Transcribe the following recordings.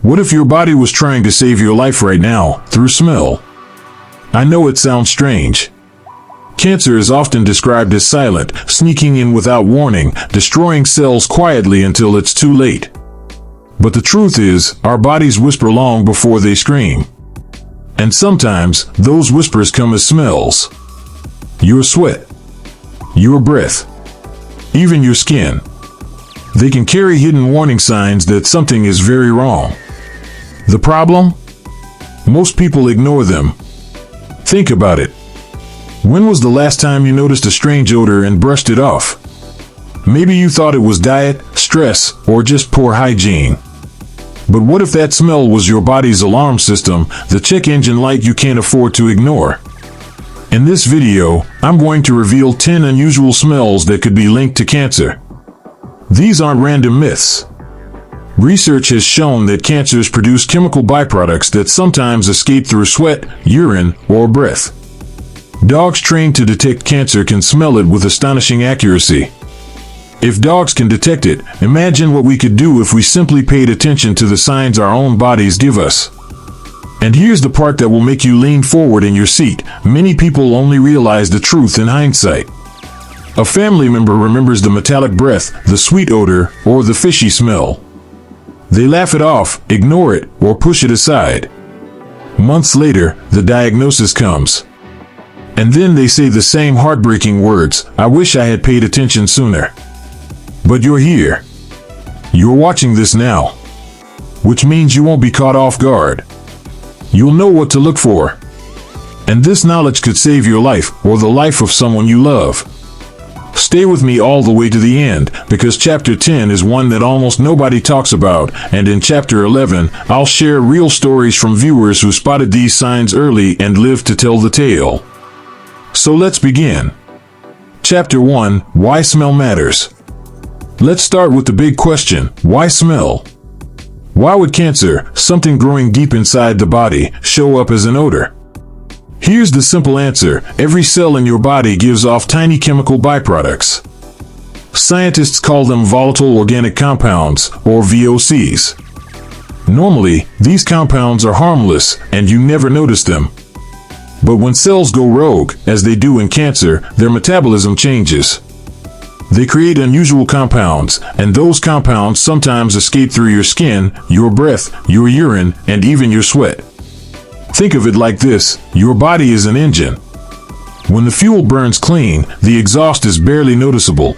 What if your body was trying to save your life right now through smell? I know it sounds strange. Cancer is often described as silent, sneaking in without warning, destroying cells quietly until it's too late. But the truth is, our bodies whisper long before they scream. And sometimes, those whispers come as smells. Your sweat, your breath, even your skin. They can carry hidden warning signs that something is very wrong. The problem? Most people ignore them. Think about it. When was the last time you noticed a strange odor and brushed it off? Maybe you thought it was diet, stress, or just poor hygiene. But what if that smell was your body's alarm system, the check engine light you can't afford to ignore? In this video, I'm going to reveal 10 unusual smells that could be linked to cancer. These aren't random myths. Research has shown that cancers produce chemical byproducts that sometimes escape through sweat, urine, or breath. Dogs trained to detect cancer can smell it with astonishing accuracy. If dogs can detect it, imagine what we could do if we simply paid attention to the signs our own bodies give us. And here's the part that will make you lean forward in your seat. Many people only realize the truth in hindsight. A family member remembers the metallic breath, the sweet odor, or the fishy smell. They laugh it off, ignore it, or push it aside. Months later, the diagnosis comes. And then they say the same heartbreaking words, "I wish I had paid attention sooner." But you're here. You're watching this now. Which means you won't be caught off guard. You'll know what to look for. And this knowledge could save your life, or the life of someone you love. Stay with me all the way to the end, because Chapter 10 is one that almost nobody talks about, and in Chapter 11, I'll share real stories from viewers who spotted these signs early and lived to tell the tale. So let's begin. Chapter 1, Why Smell Matters. Let's start with the big question, why smell? Why would cancer, something growing deep inside the body, show up as an odor? Here's the simple answer, every cell in your body gives off tiny chemical byproducts. Scientists call them volatile organic compounds, or VOCs. Normally, these compounds are harmless, and you never notice them. But when cells go rogue, as they do in cancer, their metabolism changes. They create unusual compounds, and those compounds sometimes escape through your skin, your breath, your urine, and even your sweat. Think of it like this, your body is an engine. When the fuel burns clean, the exhaust is barely noticeable.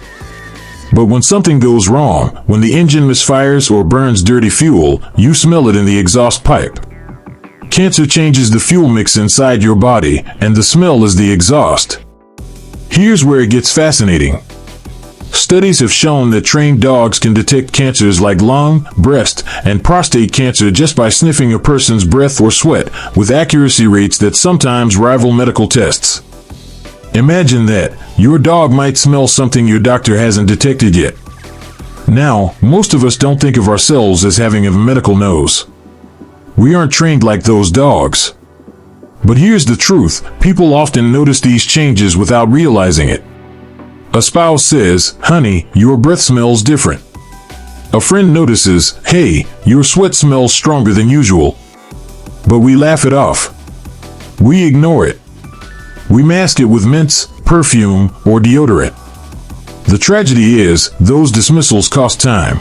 But when something goes wrong, when the engine misfires or burns dirty fuel, you smell it in the exhaust pipe. Cancer changes the fuel mix inside your body, and the smell is the exhaust. Here's where it gets fascinating. Studies have shown that trained dogs can detect cancers like lung, breast, and prostate cancer just by sniffing a person's breath or sweat, with accuracy rates that sometimes rival medical tests. Imagine that, your dog might smell something your doctor hasn't detected yet. Now, most of us don't think of ourselves as having a medical nose. We aren't trained like those dogs. But here's the truth, people often notice these changes without realizing it. A spouse says, "Honey, your breath smells different." A friend notices, "Hey, your sweat smells stronger than usual." But we laugh it off. We ignore it. We mask it with mints, perfume, or deodorant. The tragedy is, those dismissals cost time.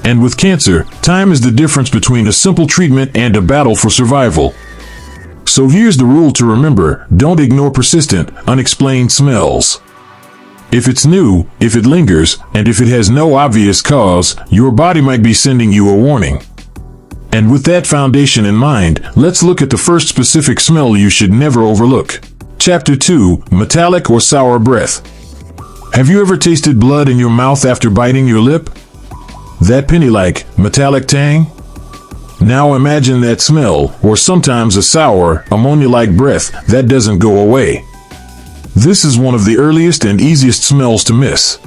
And with cancer, time is the difference between a simple treatment and a battle for survival. So here's the rule to remember, don't ignore persistent, unexplained smells. If it's new, if it lingers, and if it has no obvious cause, your body might be sending you a warning. And with that foundation in mind, let's look at the first specific smell you should never overlook. Chapter 2, Metallic or Sour Breath. Have you ever tasted blood in your mouth after biting your lip? That penny-like, metallic tang? Now imagine that smell, or sometimes a sour, ammonia-like breath that doesn't go away. This is one of the earliest and easiest smells to miss.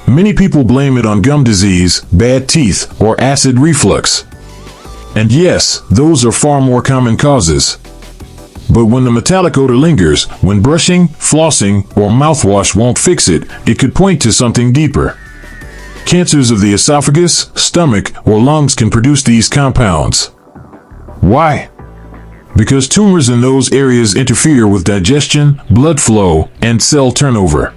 Many people blame it on gum disease, bad teeth, or acid reflux. And yes, those are far more common causes. But when the metallic odor lingers, when brushing, flossing, or mouthwash won't fix it, it could point to something deeper. Cancers of the esophagus, stomach, or lungs can produce these compounds. Why? Because tumors in those areas interfere with digestion, blood flow, and cell turnover.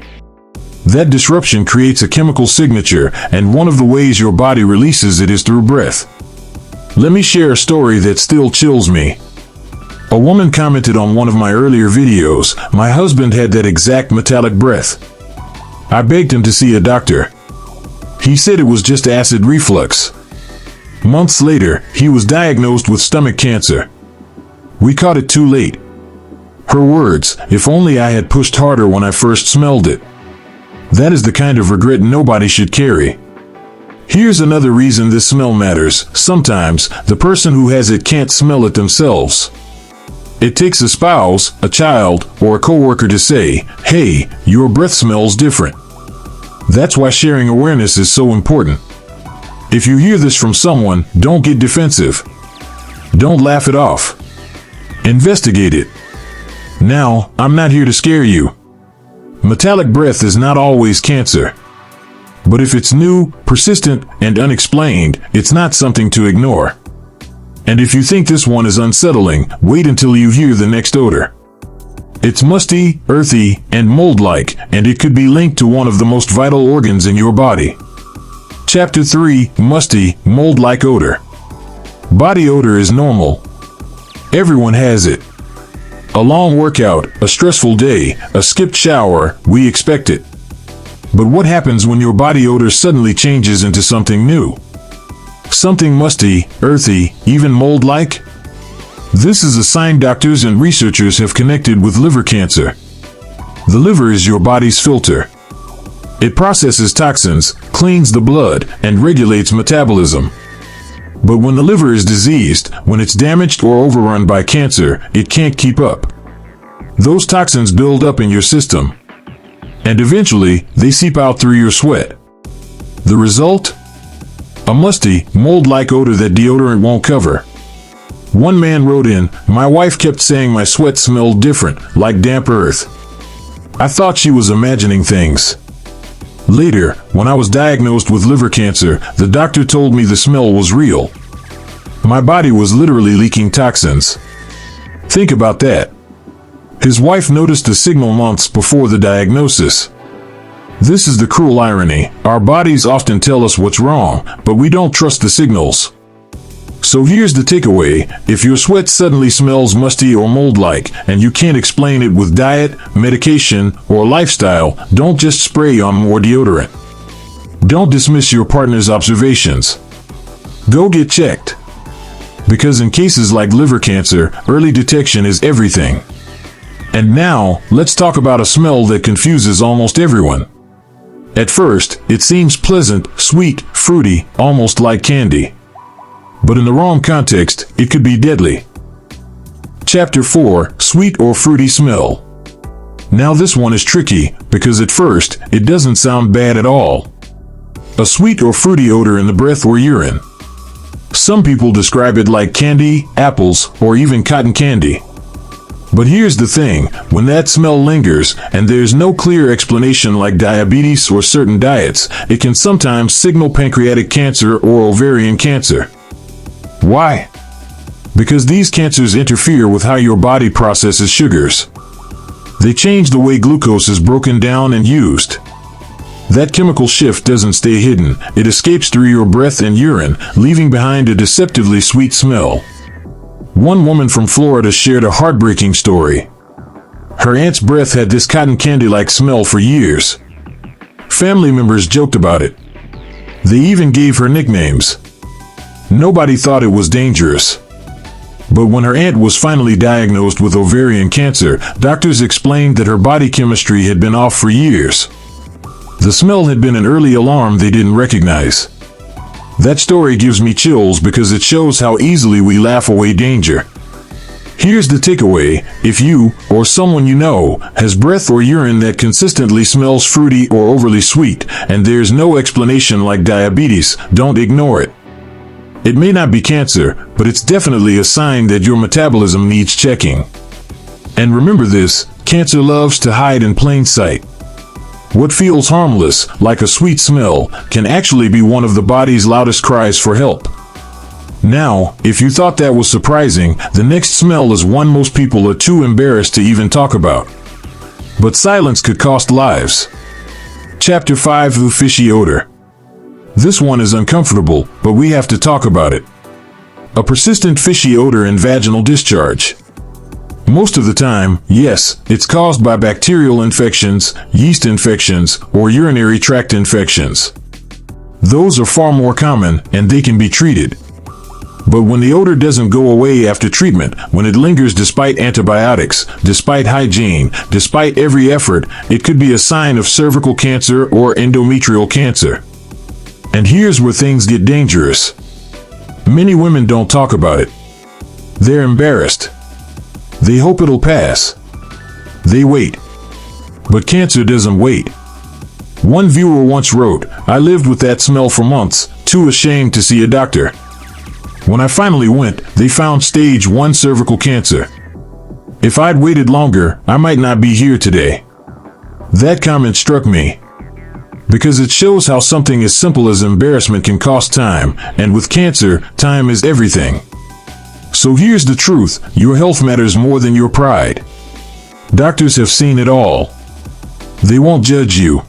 That disruption creates a chemical signature, and one of the ways your body releases it is through breath. Let me share a story that still chills me. A woman commented on one of my earlier videos, "My husband had that exact metallic breath. I begged him to see a doctor. He said it was just acid reflux." Months later, he was diagnosed with stomach cancer. We caught it too late. Her words, "If only I had pushed harder when I first smelled it." That is the kind of regret nobody should carry. Here's another reason this smell matters. Sometimes, the person who has it can't smell it themselves. It takes a spouse, a child, or a coworker to say, "Hey, your breath smells different." That's why sharing awareness is so important. If you hear this from someone, don't get defensive. Don't laugh it off. Investigate it. Now, I'm not here to scare you. Metallic breath is not always cancer. But if it's new, persistent, and unexplained, it's not something to ignore. And if you think this one is unsettling, wait until you hear the next odor. It's musty, earthy, and mold-like, and it could be linked to one of the most vital organs in your body. Chapter 3, Musty, Mold-like Odor. Body odor is normal. Everyone has it. A long workout, a stressful day, a skipped shower, we expect it. But what happens when your body odor suddenly changes into something new? Something musty, earthy, even mold-like? This is a sign doctors and researchers have connected with liver cancer. The liver is your body's filter. It processes toxins, cleans the blood, and regulates metabolism. But when the liver is diseased, when it's damaged or overrun by cancer, it can't keep up. Those toxins build up in your system. And eventually, they seep out through your sweat. The result? A musty, mold-like odor that deodorant won't cover. One man wrote in, "My wife kept saying my sweat smelled different, like damp earth. I thought she was imagining things." Later, when I was diagnosed with liver cancer, the doctor told me the smell was real. My body was literally leaking toxins. Think about that. His wife noticed the signal months before the diagnosis. This is the cruel irony. Our bodies often tell us what's wrong, but we don't trust the signals. So here's the takeaway. If your sweat suddenly smells musty or mold-like, and you can't explain it with diet, medication, or lifestyle, don't just spray on more deodorant. Don't dismiss your partner's observations. Go get checked. Because in cases like liver cancer, early detection is everything. And now, let's talk about a smell that confuses almost everyone. At first, it seems pleasant, sweet, fruity, almost like candy. But in the wrong context, it could be deadly. Chapter 4, Sweet or Fruity Smell. Now this one is tricky, because at first, it doesn't sound bad at all. A sweet or fruity odor in the breath or urine. Some people describe it like candy, apples, or even cotton candy. But here's the thing, when that smell lingers, and there's no clear explanation like diabetes or certain diets, it can sometimes signal pancreatic cancer or ovarian cancer. Why? Because these cancers interfere with how your body processes sugars. They change the way glucose is broken down and used. That chemical shift doesn't stay hidden, it escapes through your breath and urine, leaving behind a deceptively sweet smell. One woman from Florida shared a heartbreaking story. Her aunt's breath had this cotton candy-like smell for years. Family members joked about it. They even gave her nicknames. Nobody thought it was dangerous. But when her aunt was finally diagnosed with ovarian cancer, doctors explained that her body chemistry had been off for years. The smell had been an early alarm they didn't recognize. That story gives me chills because it shows how easily we laugh away danger. Here's the takeaway: if you, or someone you know, has breath or urine that consistently smells fruity or overly sweet, and there's no explanation like diabetes, don't ignore it. It may not be cancer, but it's definitely a sign that your metabolism needs checking. And remember this, cancer loves to hide in plain sight. What feels harmless, like a sweet smell, can actually be one of the body's loudest cries for help. Now, if you thought that was surprising, the next smell is one most people are too embarrassed to even talk about. But silence could cost lives. Chapter 5: The Fishy Odor. This one is uncomfortable, but we have to talk about it. A persistent fishy odor in vaginal discharge. Most of the time, yes, it's caused by bacterial infections, yeast infections, or urinary tract infections. Those are far more common, and they can be treated. But when the odor doesn't go away after treatment, when it lingers despite antibiotics, despite hygiene, despite every effort, it could be a sign of cervical cancer or endometrial cancer. And here's where things get dangerous. Many women don't talk about it. They're embarrassed. They hope it'll pass. They wait. But cancer doesn't wait. One viewer once wrote, "I lived with that smell for months, too ashamed to see a doctor. When I finally went, they found stage 1 cervical cancer. If I'd waited longer, I might not be here today." That comment struck me, because it shows how something as simple as embarrassment can cost time, and with cancer, time is everything. So here's the truth: your health matters more than your pride. Doctors have seen it all. They won't judge you.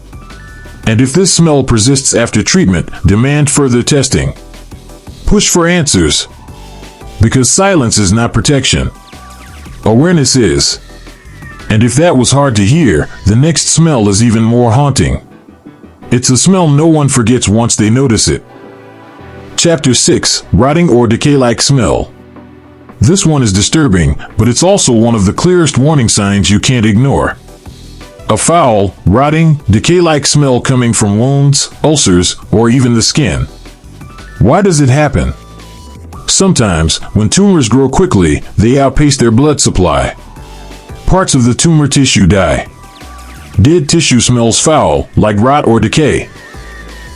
And if this smell persists after treatment, demand further testing. Push for answers. Because silence is not protection. Awareness is. And if that was hard to hear, the next smell is even more haunting. It's a smell no one forgets once they notice it. Chapter 6: Rotting or Decay-like Smell. This one is disturbing, but it's also one of the clearest warning signs you can't ignore. A foul, rotting, decay-like smell coming from wounds, ulcers, or even the skin. Why does it happen? Sometimes, when tumors grow quickly, they outpace their blood supply. Parts of the tumor tissue die. Dead tissue smells foul, like rot or decay.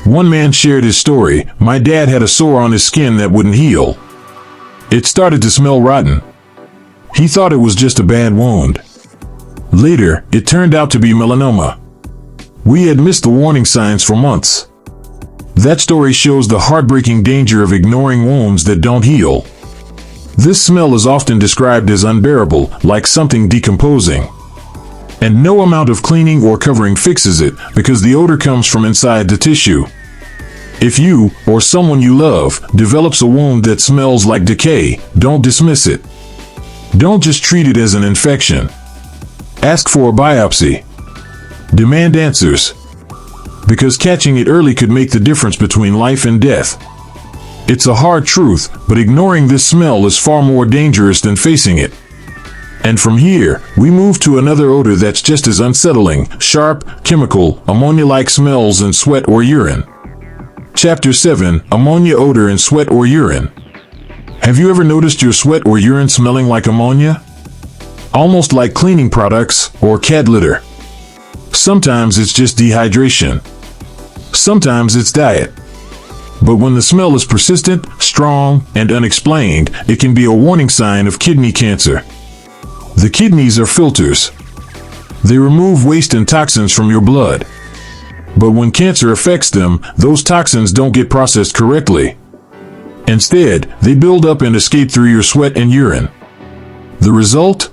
One man shared his story: "My dad had a sore on his skin that wouldn't heal. It started to smell rotten. He thought it was just a bad wound. Later, it turned out to be melanoma. We had missed the warning signs for months." That story shows the heartbreaking danger of ignoring wounds that don't heal. This smell is often described as unbearable, like something decomposing. And no amount of cleaning or covering fixes it, because the odor comes from inside the tissue. If you, or someone you love, develops a wound that smells like decay, don't dismiss it. Don't just treat it as an infection. Ask for a biopsy. Demand answers. Because catching it early could make the difference between life and death. It's a hard truth, but ignoring this smell is far more dangerous than facing it. And from here, we move to another odor that's just as unsettling: sharp, chemical, ammonia-like smells in sweat or urine. Chapter 7: Ammonia Odor in Sweat or Urine. Have you ever noticed your sweat or urine smelling like ammonia? Almost like cleaning products or cat litter. Sometimes it's just dehydration. Sometimes it's diet. But when the smell is persistent, strong, and unexplained, it can be a warning sign of kidney cancer. The kidneys are filters. They remove waste and toxins from your blood. But when cancer affects them, those toxins don't get processed correctly. Instead, they build up and escape through your sweat and urine. The result?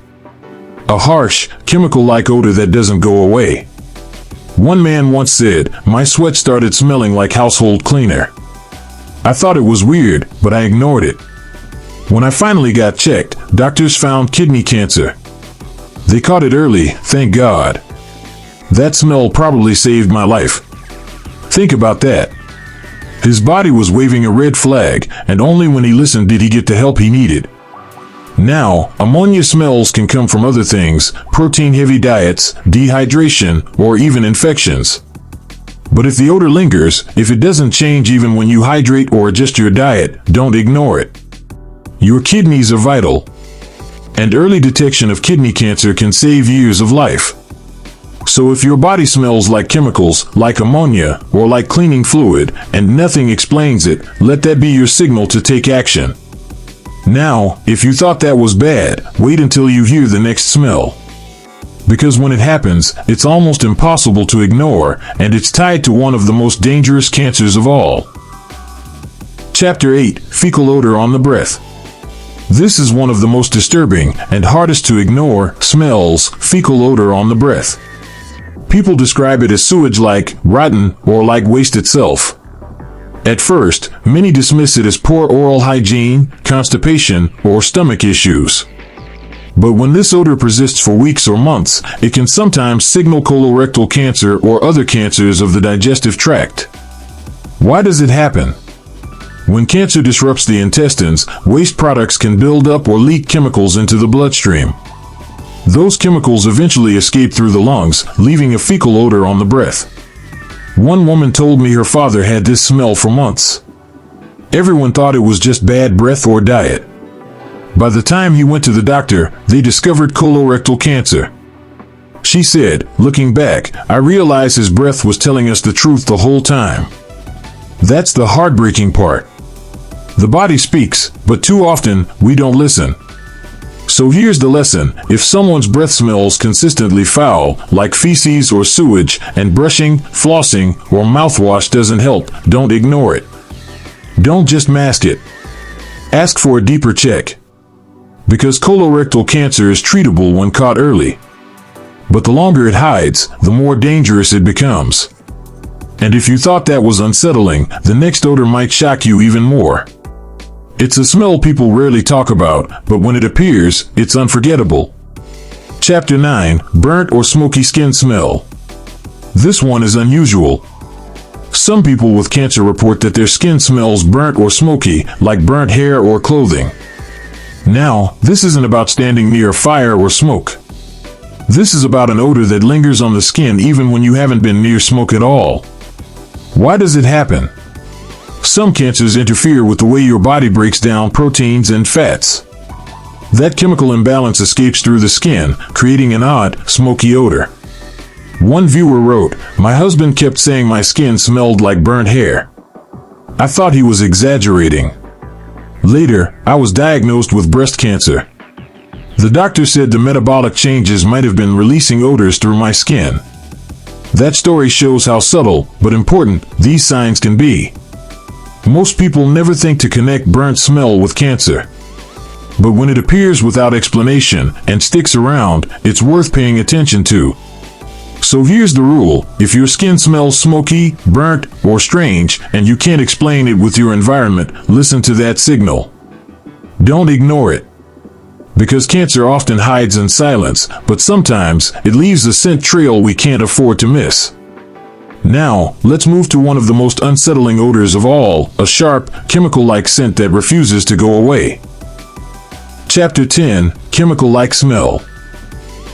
A harsh, chemical-like odor that doesn't go away. One man once said, "My sweat started smelling like household cleaner. I thought it was weird, but I ignored it. When I finally got checked, doctors found kidney cancer. They caught it early, thank God. That smell probably saved my life." Think about that. His body was waving a red flag, and only when he listened did he get the help he needed. Now, ammonia smells can come from other things: protein-heavy diets, dehydration, or even infections. But if the odor lingers, if it doesn't change even when you hydrate or adjust your diet, don't ignore it. Your kidneys are vital. And early detection of kidney cancer can save years of life. So if your body smells like chemicals, like ammonia, or like cleaning fluid, and nothing explains it, let that be your signal to take action. Now, if you thought that was bad, wait until you hear the next smell. Because when it happens, it's almost impossible to ignore, and it's tied to one of the most dangerous cancers of all. Chapter 8: Fecal odor on the breath. This is one of the most disturbing and hardest to ignore smells: fecal odor on the breath. People describe it as sewage-like, rotten, or like waste itself. At first, many dismiss it as poor oral hygiene, constipation, or stomach issues. But when this odor persists for weeks or months, it can sometimes signal colorectal cancer or other cancers of the digestive tract. Why does it happen? When cancer disrupts the intestines, waste products can build up or leak chemicals into the bloodstream. Those chemicals eventually escape through the lungs, leaving a fecal odor on the breath. One woman told me her father had this smell for months. Everyone thought it was just bad breath or diet. By the time he went to the doctor, they discovered colorectal cancer. She said, "Looking back, I realized his breath was telling us the truth the whole time." That's the heartbreaking part. The body speaks, but too often, we don't listen. So here's the lesson: if someone's breath smells consistently foul, like feces or sewage, and brushing, flossing, or mouthwash doesn't help, don't ignore it. Don't just mask it. Ask for a deeper check. Because colorectal cancer is treatable when caught early. But the longer it hides, the more dangerous it becomes. And if you thought that was unsettling, the next odor might shock you even more. It's a smell people rarely talk about, but when it appears, it's unforgettable. Chapter 9: Burnt or smoky skin smell. This one is unusual. Some people with cancer report that their skin smells burnt or smoky, like burnt hair or clothing. Now, this isn't about standing near a fire or smoke. This is about an odor that lingers on the skin even when you haven't been near smoke at all. Why does it happen? Some cancers interfere with the way your body breaks down proteins and fats. That chemical imbalance escapes through the skin, creating an odd, smoky odor. One viewer wrote, "My husband kept saying my skin smelled like burnt hair. I thought he was exaggerating. Later, I was diagnosed with breast cancer. The doctor said the metabolic changes might have been releasing odors through my skin." That story shows how subtle, but important, these signs can be. Most people never think to connect burnt smell with cancer. But when it appears without explanation and sticks around, it's worth paying attention to. So here's the rule: if your skin smells smoky, burnt, or strange, and you can't explain it with your environment, listen to that signal. Don't ignore it. Because cancer often hides in silence, but sometimes it leaves a scent trail we can't afford to miss. Now, let's move to one of the most unsettling odors of all, a sharp, chemical-like scent that refuses to go away. Chapter 10: Chemical-like smell.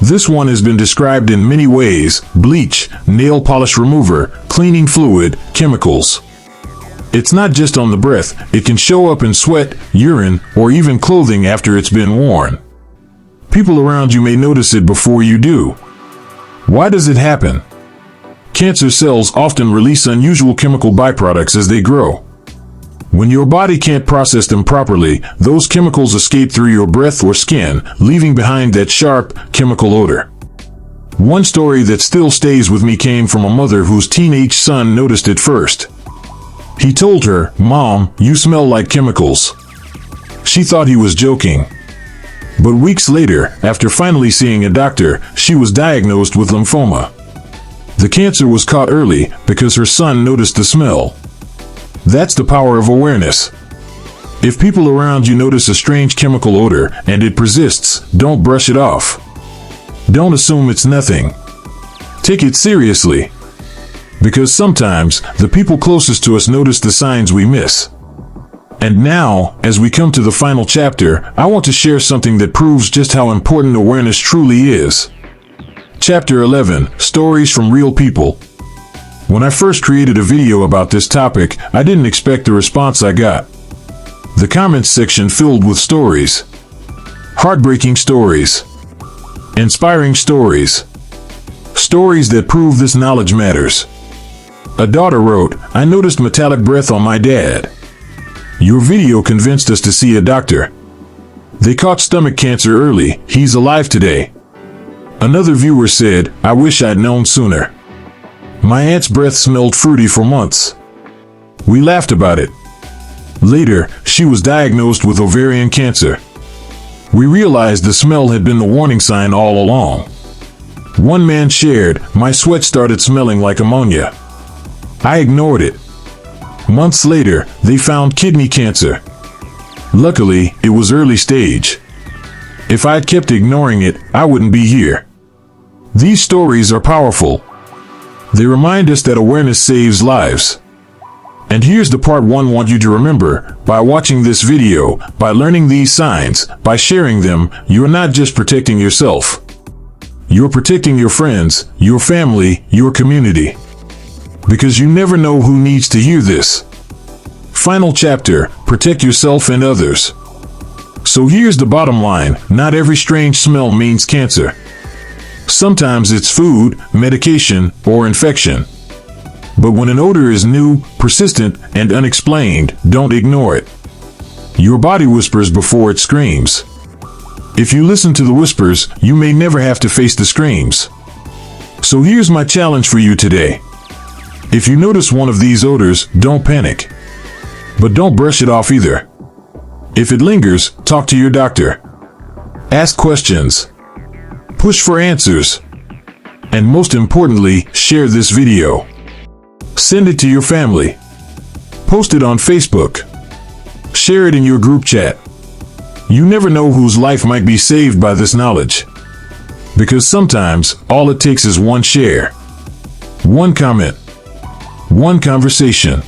This one has been described in many ways: bleach, nail polish remover, cleaning fluid, chemicals. It's not just on the breath, it can show up in sweat, urine, or even clothing after it's been worn. People around you may notice it before you do. Why does it happen? Cancer cells often release unusual chemical byproducts as they grow. When your body can't process them properly, those chemicals escape through your breath or skin, leaving behind that sharp, chemical odor. One story that still stays with me came from a mother whose teenage son noticed it first. He told her, "Mom, you smell like chemicals." She thought he was joking. But weeks later, after finally seeing a doctor, she was diagnosed with lymphoma. The cancer was caught early because her son noticed the smell. That's the power of awareness. If people around you notice a strange chemical odor and it persists, don't brush it off. Don't assume it's nothing. Take it seriously. Because sometimes, the people closest to us notice the signs we miss. And now, as we come to the final chapter, I want to share something that proves just how important awareness truly is. Chapter 11: Stories from Real People. When I first created a video about this topic, I didn't expect the response I got. The comments section filled with stories. Heartbreaking stories. Inspiring stories. Stories that prove this knowledge matters. A daughter wrote, "I noticed metallic breath on my dad. Your video convinced us to see a doctor. They caught stomach cancer early, he's alive today." Another viewer said, "I wish I'd known sooner. My aunt's breath smelled fruity for months." We laughed about it. Later, she was diagnosed with ovarian cancer. We realized the smell had been the warning sign all along. One man shared, "My sweat started smelling like ammonia. I ignored it. Months later, they found kidney cancer. Luckily, it was early stage. If I'd kept ignoring it, I wouldn't be here." These stories are powerful. They remind us that awareness saves lives. And here's the part one want you to remember. By watching this video, by learning these signs, by sharing them, you're not just protecting yourself. You're protecting your friends, your family, your community. Because you never know who needs to hear this. Final chapter, protect yourself and others. So here's the bottom line, not every strange smell means cancer. Sometimes it's food, medication, or infection. But when an odor is new, persistent, and unexplained, don't ignore it. Your body whispers before it screams. If you listen to the whispers, you may never have to face the screams. So here's my challenge for you today. If you notice one of these odors, don't panic. But don't brush it off either. If it lingers, talk to your doctor. Ask questions. Push for answers. And most importantly, share this video. Send it to your family. Post it on Facebook. Share it in your group chat. You never know whose life might be saved by this knowledge. Because sometimes, all it takes is one share. One comment. One conversation.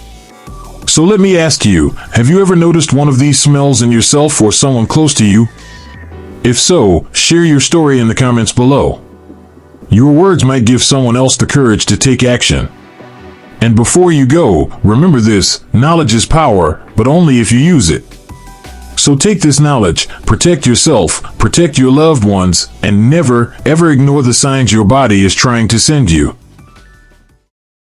So let me ask you, have you ever noticed one of these smells in yourself or someone close to you? If so, share your story in the comments below. Your words might give someone else the courage to take action. And before you go, remember this, knowledge is power, but only if you use it. So take this knowledge, protect yourself, protect your loved ones, and never, ever ignore the signs your body is trying to send you.